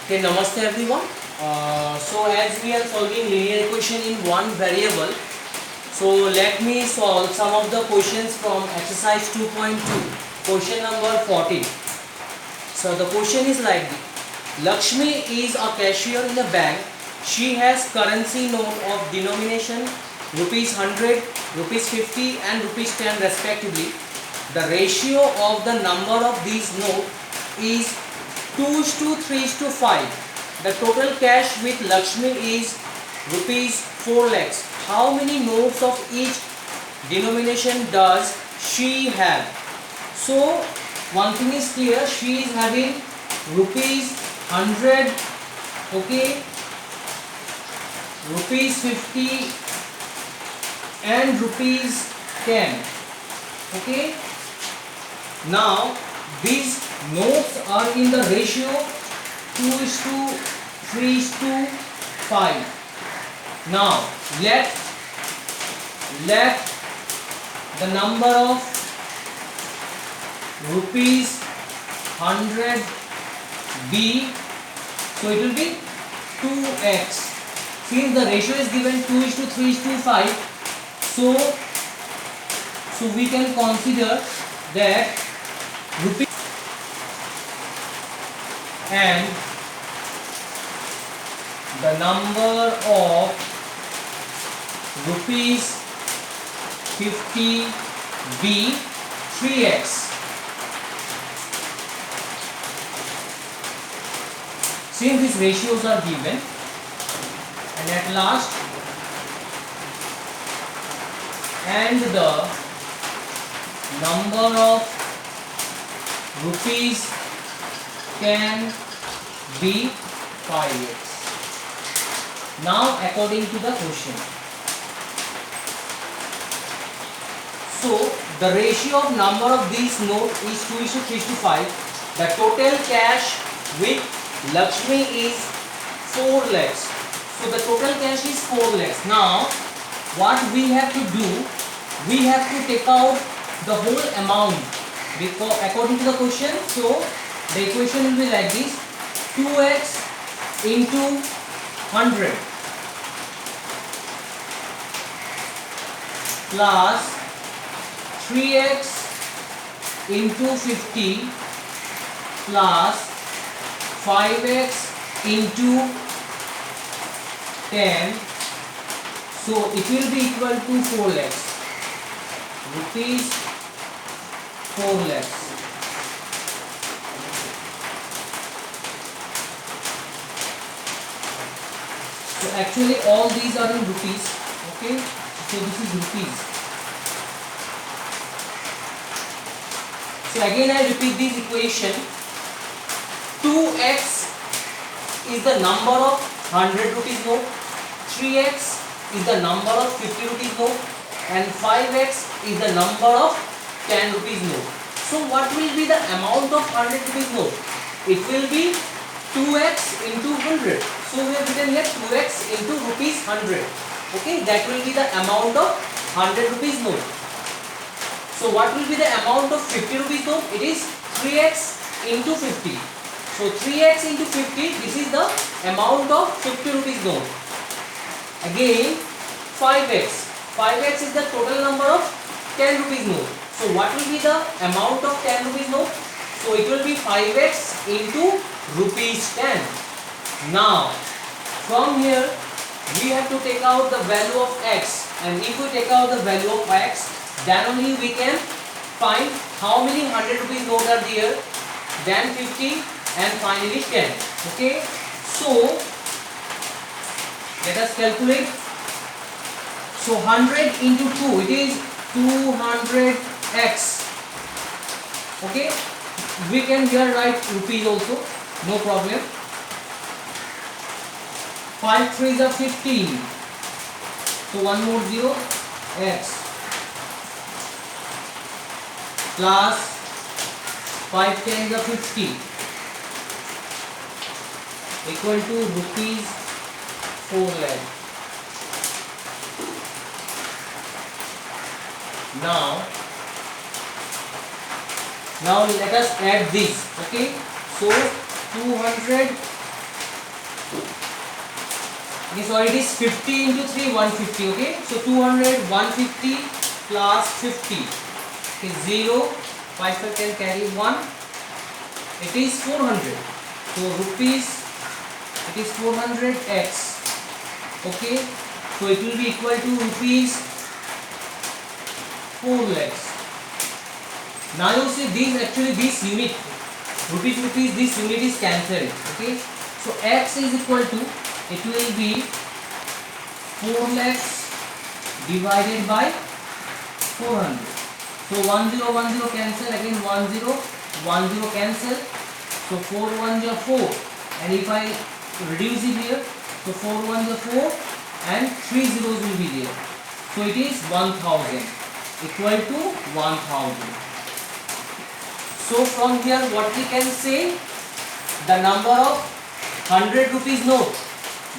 Okay, namaste everyone. So as we are solving linear equation in one variable, so let me solve some of the questions from exercise 2.2, question number 14. So the question is like this. Lakshmi is a cashier in a bank. She has currency note of denomination rupees 100, rupees 50 and rupees 10 respectively. The ratio of the number of these notes is 2:3:5. The total cash with Lakshmi is rupees 4 lakhs. How many notes of each denomination does she have? So one thing is clear, she is having rupees 100, okay, rupees 50 and rupees 10, okay. Now these notes are in the ratio 2:3:5. Now let the number of rupees 100 be, so it will be 2x. Since the ratio is given 2:3:5, so we can consider that rupees and the number of rupees 50 be 3x. Since these ratios are given, and at last, and the number of rupees can be 5x. Now according to the question, so the ratio of number of these notes is 2:3:5. The total cash with Lakshmi is 4 lakhs. So the total cash is 4 lakhs. Now what we have to do, we have to take out the whole amount because according to the question. So the equation will be like this: 2x into 100 plus 3x into 50 plus 5x into 10. So it will be equal to 4 lakhs. Rupees 4 lakhs. So actually all these are in rupees. Okay. So this is rupees. So again I repeat this equation. 2x is the number of 100 rupees note, 3x is the number of 50 rupees note, and 5x is the number of 10 rupees note. So what will be the amount of 100 rupees note? It will be 2x into 100. So we have written here 2x into rupees 100. Okay, that will be the amount of 100 rupees note. So what will be the amount of 50 rupees note? It is 3x into 50. So 3x into 50, this is the amount of 50 rupees note. Again 5x. 5x is the total number of 10 rupees note. So what will be the amount of 10 rupees note? So it will be 5x into rupees 10. Now from here we have to take out the value of x, and if we take out the value of x, then only we can find how many 100 rupees note are there, then 50 and finally 10. Okay, so let us calculate. So 100 into 2, it is 200x. Okay, we can here write rupees also, no problem. 5 3s are 15. So one more 0, x plus 5 10s are 50 equal to rupees 4 lakh. Now let us add this. Okay, so 200 sorry, it is 50 into 3, 150. Okay, so 200, 150 plus 50 is 0. 5 can carry 1. It is 400. So rupees, it is 400x. Okay, so it will be equal to rupees 4 lakhs. Now you see this unit, rupees, this unit is cancelled. Okay, so x is equal to, it will be 4 lakhs divided by 400. So 10 cancel, again 10 cancel. So 4 1 are 4, and if I reduce it here, so 4 1 are 4 and 3 zeros will be there. So it is 1000, equal to 1000. So from here what we can say, the number of 100 rupees note,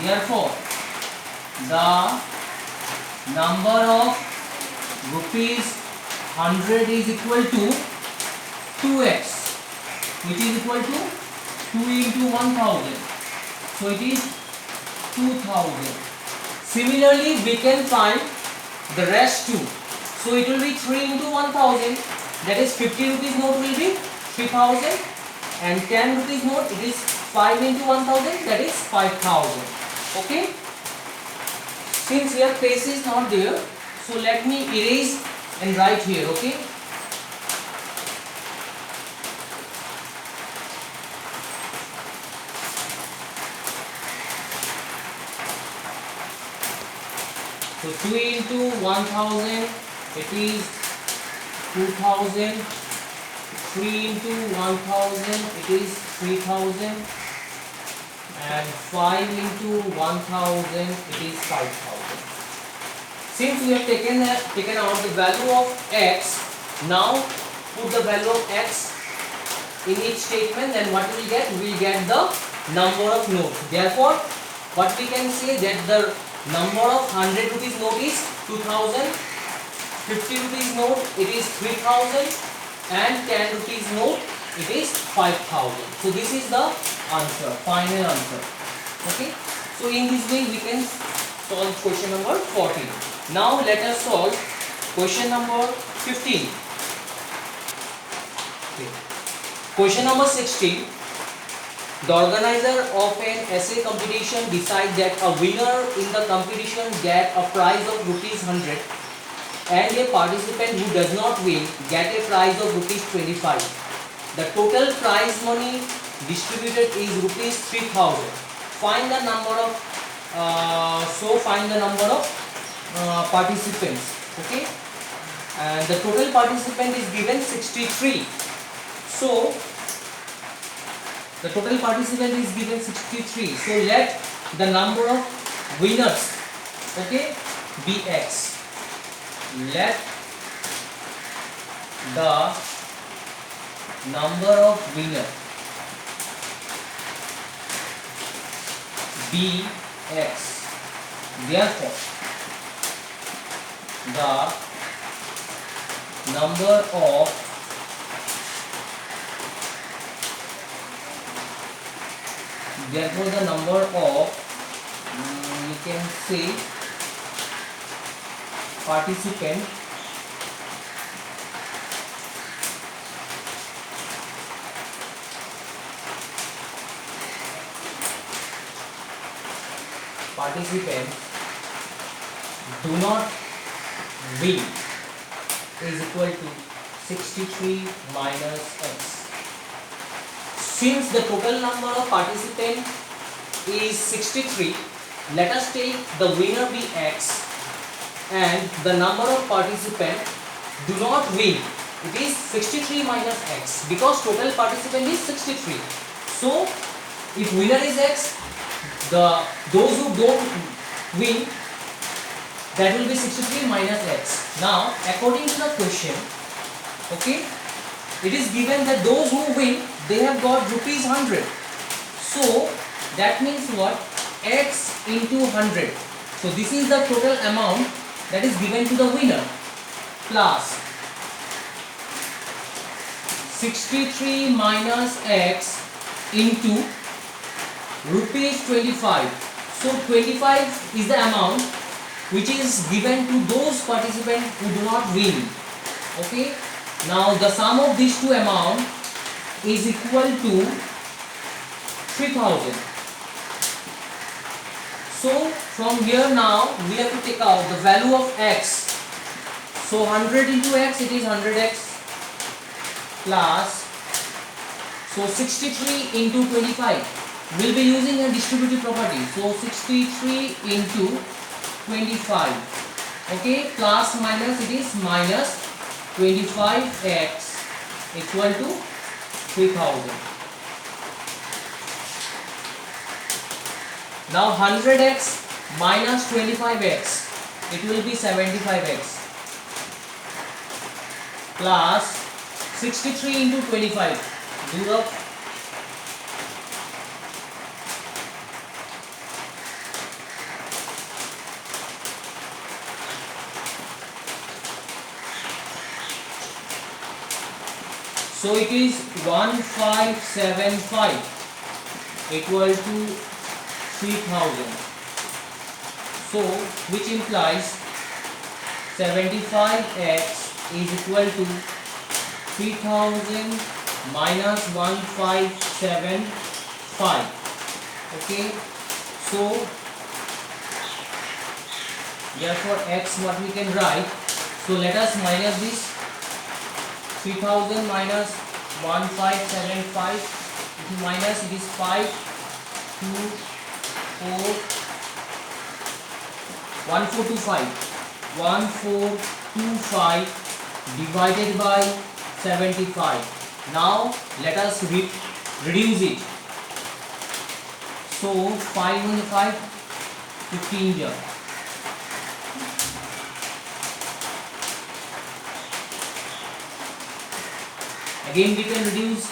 therefore the number of rupees 100 is equal to 2x, which is equal to 2 into 1000. So it is 2000. Similarly, we can find the rest too. So it will be 3 into 1000, that is 50 rupees note will be 3000, and 10 rupees note, it is 5 into 1000, that is 5000. Okay. Since here place is not there, so let me erase and write here. Okay. So 2 into 1000, it is 2000. 3 into 1000, it is 3000. And 5 into 1000, it is 5000. Since we have taken out the value of x, now put the value of x in each statement, then what we will get? We will get the number of notes. Therefore, what we can say, that the number of 100 rupees note is 2000, 50 rupees note it is 3000, and 10 rupees note it is 5000. So this is the answer, final answer. Okay. So in this way we can solve question number 14. Now let us solve question number 15. Okay. Question number 16. The organizer of an essay competition decides that a winner in the competition get a prize of rupees 100 and a participant who does not win get a prize of rupees 25. The total prize money distributed is rupees 3000. Find the number of participants. Okay, and the total participant is given 63. So the total participant is given 63. So let the number of winners, okay, be x. Let the number of winners be x. Therefore, the number of you can say participant do not win is equal to 63 minus x. Since the total number of participants is 63, let us take the winner be x and the number of participants do not win, it is 63 minus x, because total participant is 63. So if winner is x, those who don't win, that will be 63 minus x. Now according to the question, okay, it is given that those who win, they have got rupees 100. So that means what? X into 100. So this is the total amount that is given to the winner, plus 63 minus x into rupees 25. So 25 is the amount which is given to those participants who do not win. Okay. Now the sum of these two amounts is equal to 3000. So from here now we have to take out the value of x. So 100 into x, it is 100x plus, so 63 into 25. We'll be using a distributive property. So 63 into 25. Okay, plus minus, it is minus 25x equal to 3000. Now 100x minus 25x, it will be 75x plus 63 into 25. Do the so it is 1575 equal to 3000. So which implies 75x is equal to 3000 minus 1575. Okay, so therefore x, what we can write, so let us minus this 3000 minus 1575, it is minus, it is 5 2 4 1425 1425 divided by 75. Now let us reduce it. So 5 on 5, 15 here. Again we can reduce.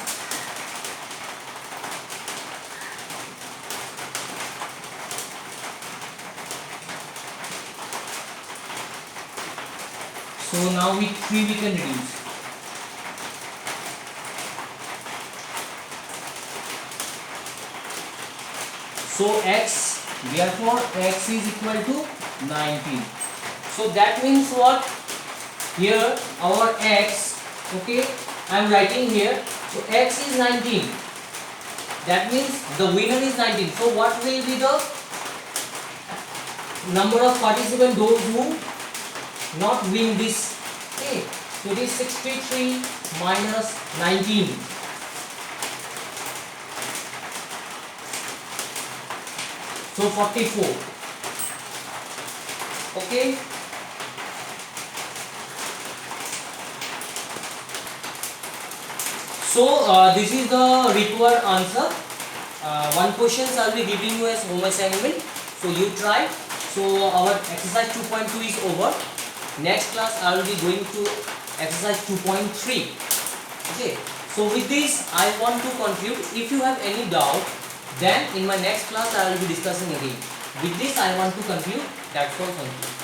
So now we can reduce. So x, therefore x is equal to 19. So that means what? Here our x, okay, I am writing here. So x is 19. That means the winner is 19. So what will be the number of participants, those who not win this? Okay, so it is 63 minus 19. So 44. Okay. So this is the required answer. One question I will be giving you as home assignment. So you try. So our exercise 2.2 is over. Next class I will be going to exercise 2.3. Okay. So with this I want to conclude. If you have any doubt, then in my next class I will be discussing again. With this I want to conclude. That's all. Thank you.